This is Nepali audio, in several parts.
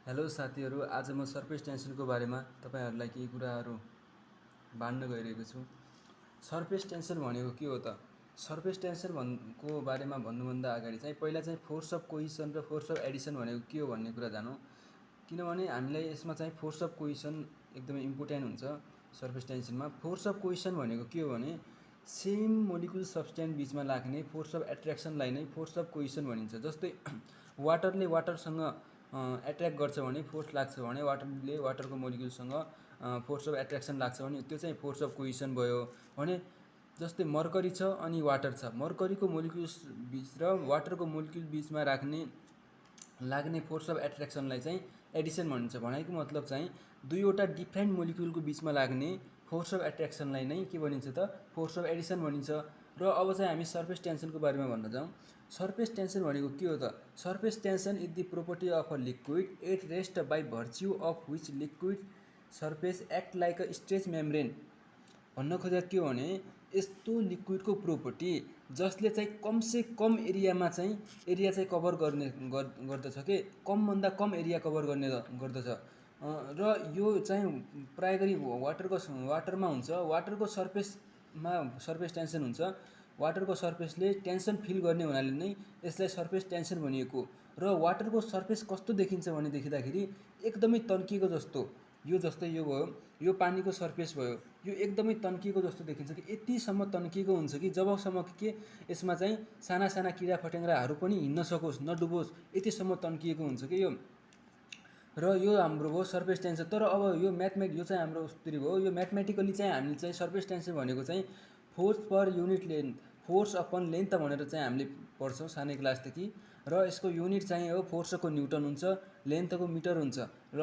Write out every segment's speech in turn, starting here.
हेलो साथीहरू, आज म सर्फेस टेन्सनको बारेमा तपाईँहरूलाई केही कुराहरू बाँड्न गइरहेको छु। सर्फेस टेन्सन भनेको के हो त? सर्फेस टेन्सन को बारेमा भन्नुभन्दा अगाडि चाहिँ पहिला चाहिँ फोर्स अफ कोहिसन र फोर्स अफ एडिसन भनेको के हो भन्ने कुरा जानौँ। किनभने हामीलाई यसमा चाहिँ फोर्स अफ कोहिसन एकदमै इम्पोर्टेन्ट हुन्छ। सर्फेस टेन्सनमा फोर्स अफ कोहिसन भनेको के हो भने सेम मोलिकुल सब्सटेन्स बिचमा लाग्ने फोर्स अफ एट्र्याक्सनलाई नै फोर्स अफ कोहिसन भनिन्छ। जस्तै वाटरले वाटरसँग एट्र्याक्ट गर्छ भने फोर्स लाग्छ भने वाटरले वाटरको मोलिकुलसँग फोर्स अफ एट्र्याक्सन लाग्छ भने त्यो चाहिँ फोर्स अफ कोहिसन भयो भने। जस्तै मर्करी छ अनि वाटर छ, मर्करीको मोलिकुल्स बिच र वाटरको मोलिकुल बिचमा लाग्ने फोर्स अफ एट्र्याक्सनलाई चाहिँ एडिसन भनिन्छ। भनाइको मतलब चाहिँ दुईवटा डिफ्रेन्ट मोलिकुलको बिचमा लाग्ने फोर्स अफ एट्र्याक्सनलाई नै के भनिन्छ त? फोर्स अफ एडिसन भनिन्छ। र अब चाहिँ हामी सर्फेस टेन्सनको बारेमा भन्न जाउँ। सर्फेस टेन्सन भनेको के हो त? Surface tension is the property of a liquid at rest by virtue of which liquid surface act like a stretch membrane. भन्न खोजेको के हो भने यस्तो लिक्विडको प्रोपर्टी जसले चाहिँ कमसे कम एरियामा चाहिँ एरिया चाहिँ कभर गर्दछ के कमभन्दा कम एरिया कभर गर्दछ। र यो चाहिँ प्राय गरी वाटरमा हुन्छ। वाटरको सर्फेसमा सर्फेस टेन्सन हुन्छ। वाटरको सर्फेसले टेन्सन फिल गर्ने हुनाले नै यसलाई सर्फेस टेन्सन भनिएको। र वाटरको सर्फेस कस्तो देखिन्छ भने देखिँदाखेरि एकदमै तन्किएको जस्तो। यो जस्तै यो भयो, यो पानीको सर्फेस भयो, यो एकदमै तन्किएको जस्तो देखिन्छ कि यतिसम्म तन्किएको हुन्छ कि जबसम्म कि यसमा चाहिँ साना साना किरा फट्याङ्ग्राहरू पनि हिँड्न सकोस्, नडुबोस्, यतिसम्म तन्किएको हुन्छ कि यो। र यो हाम्रो भयो सर्फेस टेन्सन। तर अब यो यो चाहिँ हाम्रो उस्तरी भयो। यो म्याथमेटिकली चाहिँ हामीले चाहिँ सर्फेस टेन्सन भनेको चाहिँ force per unit length, force upon length भनेर चाहिँ हामीले पढ्छौँ सानै क्लासदेखि। र यसको युनिट चाहिँ हो फोर्सको न्युटन हुन्छ, लेन्थको मिटर हुन्छ। र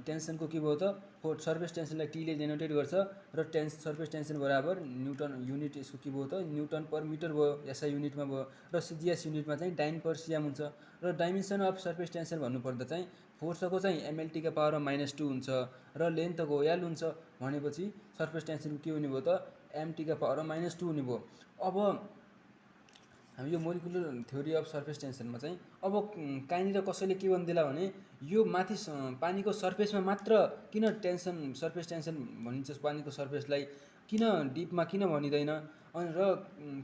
टेन्सनको के भयो त? सर्फेस टेन्सनलाई टीले डेनोटेट गर्छ र सर्फेस टेन्सन बराबर न्युटन, युनिट यसको के भयो त? न्युटन पर मिटर भयो, एसआई युनिटमा भयो। र सिजिएस युनिटमा चाहिँ डाइन पर सिएम हुन्छ। र डाइमेन्सन अफ सर्फेस टेन्सन भन्नुपर्दा चाहिँ फोर्सको चाहिँ एमएलटीका पावरमा -2 हुन्छ र लेन्थको एल हुन्छ भनेपछि सर्फेस टेन्सन के हुने भयो त? एमटीका पावरमा -2 हुने भयो। अब हामी यो मोलिकुलर थ्योरी अफ सर्फेस टेन्सनमा चाहिँ अब कहीँनिर कसैले के भनिदिला भने यो माथि पानीको सर्फेसमा मात्र किन सर्फेस टेन्सन भनिन्छ, पानीको सर्फेसलाई किन डिपमा किन भनिँदैन, अनि र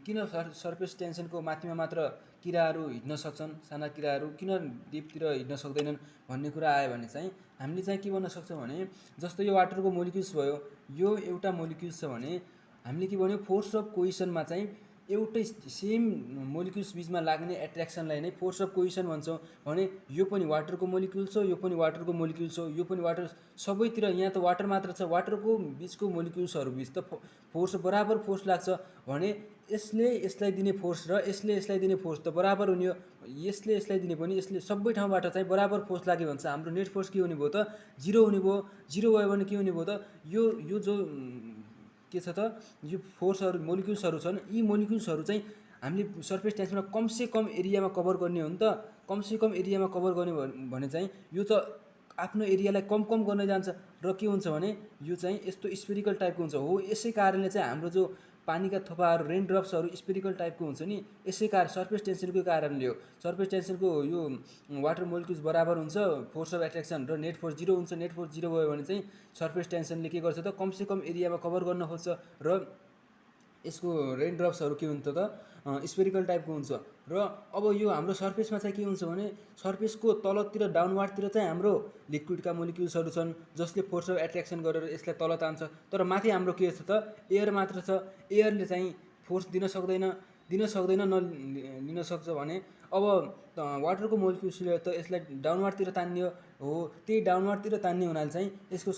किन सर्फेस टेन्सनको माथिमा मात्र किराहरू हिँड्न सक्छन्, साना किराहरू किन डिपतिर हिँड्न सक्दैनन् भन्ने कुरा आयो भने चाहिँ हामीले चाहिँ के भन्न सक्छौँ भने जस्तो यो वाटरको मोलिकुल्स भयो, यो एउटा मोलिकुल्स छ भने हामीले के भन्यो फोर्स अफ कोहिसनमा चाहिँ एउटै सेम मोलिकुल्स बिचमा लाग्ने एट्र्याक्सनलाई नै फोर्स अफ कोहिसन भन्छौँ भने यो पनि वाटरको मोलिकुल्स हो, यो पनि वाटरको मोलिकुल्स हो, यो पनि वाटर, सबैतिर यहाँ त वाटर मात्र छ, वाटरको बिचको मोलिकुल्सहरू बिच त फोर्स बराबर फोर्स लाग्छ भने यसले यसलाई दिने फोर्स र यसले यसलाई दिने फोर्स त बराबर हुने हो। यसले यसलाई दिने पनि यसले सबै ठाउँबाट चाहिँ बराबर फोर्स लाग्यो भने चाहिँ हाम्रो नेट फोर्स के हुने भयो त? 0 हुने भयो। 0 भयो भने के हुने भयो त? यो जो के छ त? यो फोर्सहरू मोलिकुल्सहरू छन्, यी मोलिकुल्सहरू चाहिँ हामीले सर्फेस टेन्सनमा कमसे कम एरियामा कभर गर्ने हो नि त। कमसे कम एरियामा कभर गर्ने भने चाहिँ यो त आफ्नो एरियालाई कम गर्न जान्छ र के हुन्छ भने यो चाहिँ यस्तो स्पेरिकल टाइपको हुन्छ। हो, यसै कारणले चाहिँ हाम्रो जो पानीका थोपाहरू रेन ड्रप्सहरू स्पेरिकल टाइपको हुन्छ नि, यसै कारण सर्फेस टेन्सनको कारणले हो। सर्फेस टेन्सनको यो वाटर मोलिकुल्स बराबर हुन्छ फोर्स अफ एट्र्याक्सन र नेट फोर्स 0 हुन्छ। नेट फोर्स 0 भयो भने चाहिँ सर्फेस टेन्सनले के गर्छ त? कमसे कम एरियामा कभर गर्न खोज्छ र यसको रेन ड्रप्सहरू के हुन्छ त? स्पेरिकल टाइपको हुन्छ। र अब यो हाम्रो सर्फेसमा चाहिँ के हुन्छ भने सर्फेसको तलतिर डाउनवार्डतिर चाहिँ हाम्रो लिक्विडका मोलिकुल्सहरू छन् जसले फोर्स अफ एट्र्याक्सन गरेर यसलाई तल तान्छ। तर माथि हाम्रो के छ त? एयर मात्र छ। एयरले चाहिँ फोर्स दिन सक्दैन, लिन सक्छ भने अब वाटरको मोलिकुल्सले त यसलाई डाउनवार्डतिर तान्ने हो। त्यही डाउनवार्डतिर तान्ने हुनाले चाहिँ यसको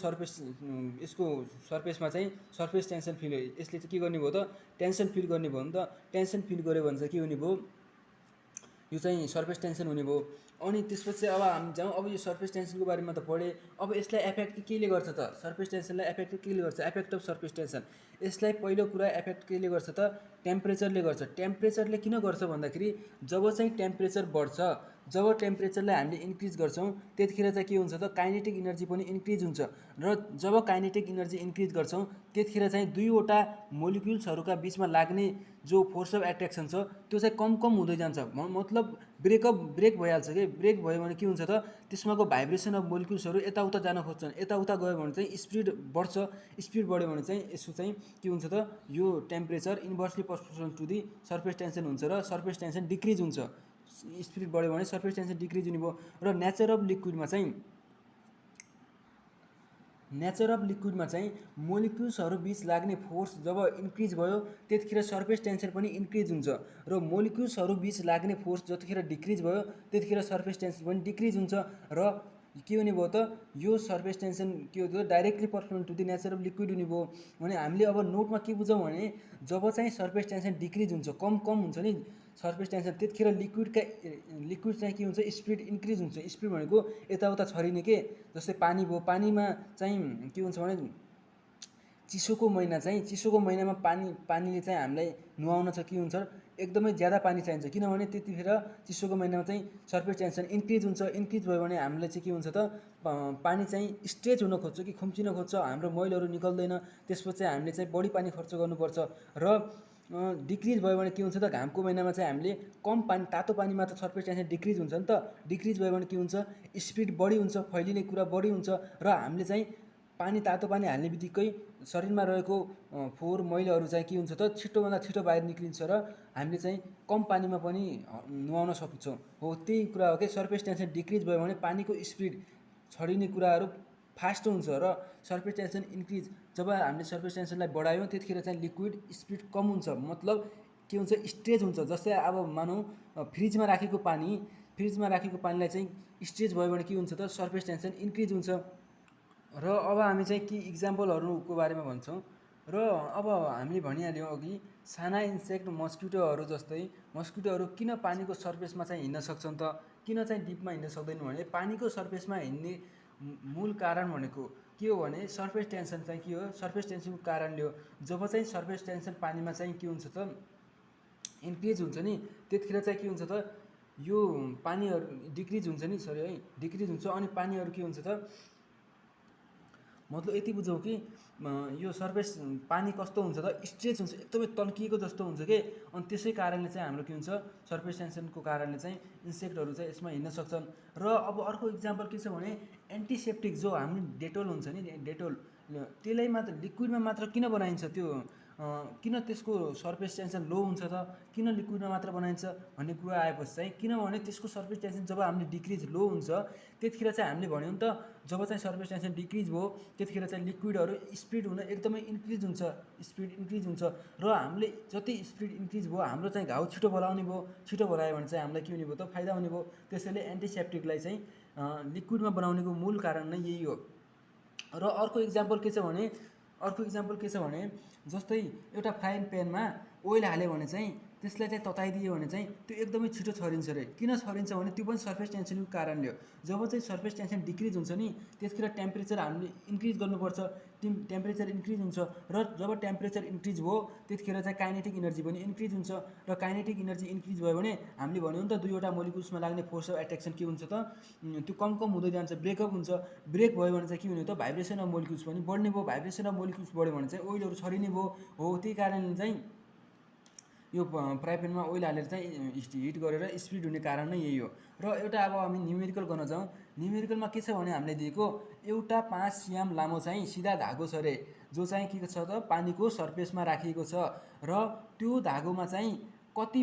सर्फेसमा चाहिँ सर्फेस टेन्सन फिल, यसले चाहिँ के गर्ने भयो त? टेन्सन फिल गर्ने भयो नि त। टेन्सन फिल गऱ्यो भने चाहिँ के हुने भयो? यो चाहिँ सर्फेस टेन्सन हुने भयो। अनि त्यसपछि अब हामी जाउँ, अब यो सर्फेस टेन्सनको बारेमा त पढेँ। अब यसलाई एफेक्ट केले गर्छ त? सर्फेस टेन्सनलाई एफेक्ट केले गर्छ? एफेक्ट अफ सर्फेस टेन्सन, यसलाई पहिलो कुरा एफेक्ट केले गर्छ त? टेम्परेचरले गर्छ। टेम्परेचरले किन गर्छ भन्दाखेरि जब चाहिँ टेम्परेचर बढ्छ, जब टेम्परेचरलाई हामीले इन्क्रिज गर्छौँ त्यतिखेर चाहिँ के हुन्छ त काइनेटिक इनर्जी पनि इन्क्रिज हुन्छ र जब काइनेटिक इनर्जी इन्क्रिज गर्छौँ त्यतिखेर चाहिँ दुईवटा मोलिक्युल्सहरूका बिचमा लाग्ने जो फोर्स अफ एट्र्याक्सन छ त्यो चाहिँ कम कम हुँदै जान्छ मतलब ब्रेक भइहाल्छ कि ब्रेक भयो भने के हुन्छ त त्यसमाको भाइब्रेसन अफ मोलिक्युल्सहरू यताउता जान खोज्छन् यताउता गयो भने चाहिँ स्पिड बढ्छ स्पिड बढ्यो भने चाहिँ यसो चाहिँ के हुन्छ त यो temperature inversely proportional to the surface tension हुन्छ र सर्फेस टेन्सन डिक्रिज हुन्छ स्पिड बढ्यो भने सर्फेस टेन्सन डिक्रिज हुने भयो र नेचर अफ लिक्विडमा चाहिँ मोलिक्युल्सहरू बिच लाग्ने फोर्स जब इन्क्रिज भयो त्यतिखेर सर्फेस टेन्सन पनि इन्क्रिज हुन्छ र मोलिक्युल्सहरू बिच लाग्ने फोर्स जतिखेर डिक्रिज भयो त्यतिखेर सर्फेस टेन्सन पनि डिक्रिज हुन्छ र के हुने भयो त यो सर्फेस टेन्सन के हो त directly proportional to the nature of liquid हुने भयो भने हामीले अब नोटमा के बुझौँ भने जब चाहिँ सर्फेस टेन्सन डिक्रिज हुन्छ कम हुन्छ नि सर्फेस टेन्सन त्यतिखेर लिक्विड चाहिँ के हुन्छ स्पिड इन्क्रिज हुन्छ स्पिड भनेको यताउता छरिने के जस्तै पानी भयो पानीमा चाहिँ के हुन्छ भने चिसोको महिनामा पानीले चाहिँ हामीलाई नुहाउन चाहिँ के हुन्छ एकदमै ज्यादा पानी चाहिन्छ किनभने त्यतिखेर चिसोको महिनामा चाहिँ सर्फेस टेन्सन इन्क्रिज हुन्छ इन्क्रिज भयो भने हामीलाई चाहिँ के हुन्छ त पानी चाहिँ स्ट्रेच हुन खोज्छ कि खुम्चिन खोज्छ हाम्रो मैलहरू निकल्दैन त्यसपछि हामीले चाहिँ बढी पानी खर्च गर्नुपर्छ र डिक्रिज भयो भने के हुन्छ त घामको महिनामा चाहिँ हामीले कम पानी तातो पानीमा त सर्फेस टेन्सन डिक्रिज हुन्छ नि त डिक्रिज भयो भने के हुन्छ स्पिड बढी हुन्छ फैलिने कुरा बढी हुन्छ र हामीले चाहिँ तातो पानी हाल्ने बित्तिकै शरीरमा रहेको फोहोर मैलाहरू चाहिँ के हुन्छ त छिटोभन्दा छिटो बाहिर निक्लिन्छ र हामीले चाहिँ कम पानीमा पनि नुहाउन सक्छौँ हो त्यही कुरा हो कि सर्फेस टेन्सन डिक्रिज भयो भने पानीको स्पिड छरिने कुराहरू फास्ट हुन्छ र सर्फेस टेन्सन इन्क्रिज जब हामीले सर्फेस टेन्सनलाई बढायौँ त्यतिखेर चाहिँ लिक्विड स्पिड कम हुन्छ मतलब के हुन्छ स्ट्रेच हुन्छ जस्तै अब मानौँ फ्रिजमा राखेको पानीलाई चाहिँ स्ट्रेच भयो भने के हुन्छ त सर्फेस टेन्सन इन्क्रिज हुन्छ र अब हामी चाहिँ के इक्जाम्पलहरूको बारेमा भन्छौँ र अब हामीले भनिहाल्यौँ अघि साना इन्सेक्ट मस्किटोहरू जस्तै मस्किटोहरू किन पानीको सर्फेसमा चाहिँ हिँड्न सक्छन् त किन चाहिँ डिपमा हिँड्न सक्दैनन् भने पानीको सर्फेसमा हिँड्ने मूल कारण भनेको के हो भने सर्फेस टेन्सन चाहिँ के हो सर्फेस टेन्सनको कारणले हो जब चाहिँ सर्फेस टेन्सन पानीमा चाहिँ के हुन्छ त इन्क्रिज हुन्छ नि त्यतिखेर चाहिँ के हुन्छ त यो पानीहरू डिक्रिज हुन्छ नि डिक्रिज हुन्छ अनि पानीहरू के हुन्छ त मतलब यति बुझौँ कि यो सर्फेस पानी कस्तो हुन्छ त स्ट्रेच हुन्छ एकदमै तन्किएको जस्तो हुन्छ कि अनि त्यसै कारणले चाहिँ हाम्रो के हुन्छ सर्फेस टेन्सनको कारणले चाहिँ इन्सेक्टहरू चाहिँ यसमा हिँड्न सक्छन् र अब अर्को इक्जाम्पल के छ भने एन्टिसेप्टिक जो हामी डेटोल हुन्छ नि डेटोल त्यसलाई मात्र लिक्विडमा मात्र किन बनाइन्छ त्यो किन त्यसको सर्फेस टेन्सन लो हुन्छ त किन लिक्विडमा मात्र बनाइन्छ भन्ने कुरा आएपछि चाहिँ किनभने त्यसको सर्फेस टेन्सन जब हामीले डिक्रिज लो हुन्छ त्यतिखेर चाहिँ हामीले भन्यौँ नि त जब चाहिँ सर्फेस टेन्सन डिक्रिज भयो त्यतिखेर चाहिँ लिक्विडहरू स्पिड हुन एकदमै इन्क्रिज हुन्छ स्पिड इन्क्रिज हुन्छ र हामीले जति स्पिड इन्क्रिज भयो हाम्रो चाहिँ घाउ छिटो भलाउने भयो छिटो भलायो भने चाहिँ हामीलाई के हुने भयो त फाइदा हुने भयो त्यसैले एन्टिसेप्टिकलाई चाहिँ लिक्विडमा बनाउनेको मूल कारण नै यही हो र अर्को इक्जाम्पल के छ भने जस्तै एउटा फ्राइङ प्यानमा ओइल हाल्यो भने चाहिँ त्यसलाई चाहिँ तताइदियो भने चाहिँ त्यो एकदमै छिटो छरिन्छ रे किन छरिन्छ भने त्यो पनि सर्फेस टेन्सनको कारणले हो जब चाहिँ सर्फेस टेन्सन डिक्रिज हुन्छ नि त्यसखेर टेम्परेचर हामीले इन्क्रिज गर्नुपर्छ टेम्परेचर इन्क्रिज हुन्छ र जब टेम्परेचर इन्क्रिज भयो त्यतिखेर चाहिँ काइनेटिक इनर्जी पनि इन्क्रिज हुन्छ र काइनेटिक इनर्जी इन्क्रिज भयो भने हामीले भन्यौँ नि त दुईवटा मोलिक्युल्समा लाग्ने फोर्स अफ एट्र्याक्सन के हुन्छ त त्यो कम हुँदै जान्छ ब्रेकअप हुन्छ ब्रेक भयो भने चाहिँ के हुने त भाइब्रेसन अफ मोलिक्युल्स पनि बढ्ने भयो भाइब्रेसन अफ मोलिक्युल्स बढ्यो भने चाहिँ ओइलहरू छरिने भयो हो त्यही कारणले चाहिँ यो फ्राई प्यानमा ओइल हालेर चाहिँ हिट गरेर स्पिड हुने कारण नै यही हो र एउटा अब हामी न्युमेरिकल गर्न जाउँ न्युमेरिकलमा के छ भने हामीले दिएको एउटा 5 सिएम लामो चाहिँ सिधा धागो छ रे जो चाहिँ के छ त पानीको सर्फेसमा राखिएको छ र त्यो धागोमा चाहिँ कति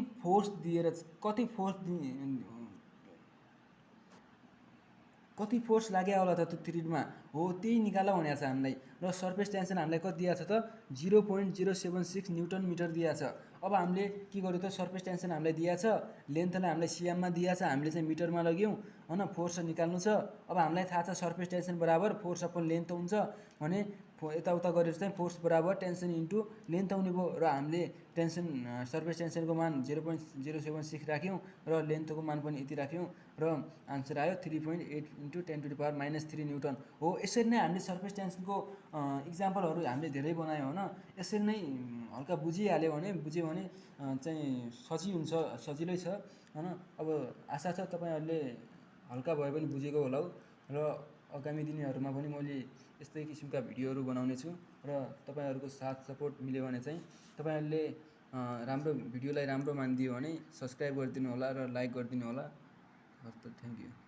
फोर्स लाग्यो होला त त्यो थ्रिडमा हो त्यही निकाल भनेको छ हामीलाई र सर्फेस टेन्सन हामीलाई कति दिएको छ त 0.076 न्युटन मिटर दिएको छ अब हामीले के गर्यो त सर्फेस टेन्सन हामीलाई दिएको छ लेन्थलाई हामीलाई सिएममा दिएको छ हामीले चाहिँ मिटरमा लग्यौँ हैन फोर्स निकाल्नु छ अब हामीलाई थाहा छ सर्फेस टेन्सन बराबर फोर्स अपन लेन्थ हुन्छ भने यताउता गरेर चाहिँ फोर्स बराबर टेन्सन इन्टु लेन्थ आउने भयो र हामीले टेन्सन सर्फेस टेन्सनको मान 0.076 राख्यौँ र लेन्थको मान पनि यति राख्यौँ र आन्सर आयो 3.8 इन्टु 10⁻³ न्युटन हो। यसरी नै हामीले सर्फेस टेन्सनको इक्जाम्पलहरू हामीले धेरै बनायौँ होइन। यसरी नै हल्का बुझियो भने चाहिँ सजिलै छ होइन। अब आशा छ तपाईँहरूले हल्का भए पनि बुझेको होला र आगामी दिनहरूमा पनि मैले यस्तै किसिमका भिडियोहरू बनाउने छु र तपाईँहरूको साथ सपोर्ट मिल्यो भने चाहिँ तपाईँहरूले राम्रो भिडियोलाई राम्रो मानिदियो भने सब्सक्राइब गरिदिनु होला र लाइक गरिदिनु होला। हस् त थ्याङ्क यू।